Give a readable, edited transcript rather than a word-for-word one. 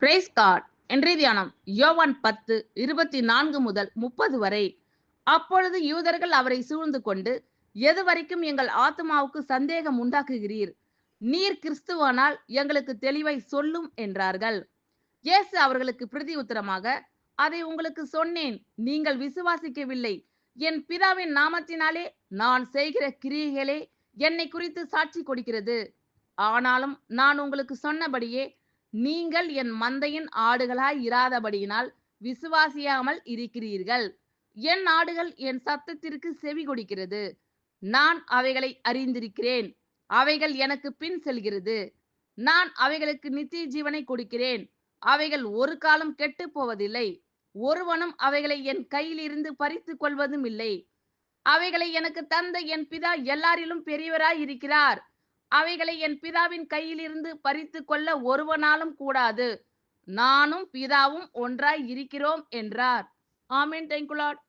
Price God. இன்றைய தியானம் யோவான் 10:24 முதல் 30 வரை. அப்பொழுது யூதர்கள் அவரை சூழ்ந்து கொண்டு, எதுவரைக்கும் எங்கள் ஆத்துமாவுக்கு சந்தேகம் உண்டாக்குகிறீர்? நீர் கிறிஸ்துவானால் எங்களுக்கு தெளிவை சொல்லும் என்றார்கள். இயேசு அவர்களுக்கு பிரதி உத்தரமாக, அதை உங்களுக்கு சொன்னேன், நீங்கள் விசுவாசிக்கவில்லை. என் பிதாவின் நாமத்தினாலே நான் செய்கிற கிரியைகளே என்னை குறித்து சாட்சி கொடுக்கிறது. ஆனாலும் நான் உங்களுக்கு சொன்னபடியே நீங்கள் என் மந்தையின் ஆடுகளாய் இராதபடியினால் விசுவாசியாமல் இருக்கிறீர்கள். என் ஆடுகள் என் சத்தத்திற்கு செவி கொடுக்கிறது. நான் அவைகளை அறிந்திருக்கிறேன். அவைகள் எனக்கு பின் செல்கிறது. நான் அவைகளுக்கு நித்திய ஜீவனை கொடுக்கிறேன். அவைகள் ஒரு காலம் கெட்டு போவதில்லை. ஒருவனும் அவைகளை என் கையிலிருந்து பறித்துக் கொள்வதும் இல்லை. அவைகளை எனக்கு தந்த என் பிதா எல்லாரிலும் பெரியவராய் இருக்கிறார். அவைகளை என் பிதாவின் கையிலிருந்து பறித்துக் கொள்ள ஒருவனாலும் கூடாது. நானும் பிதாவும் ஒன்றாய் இருக்கிறோம் என்றார். ஆமென். Thank you Lord.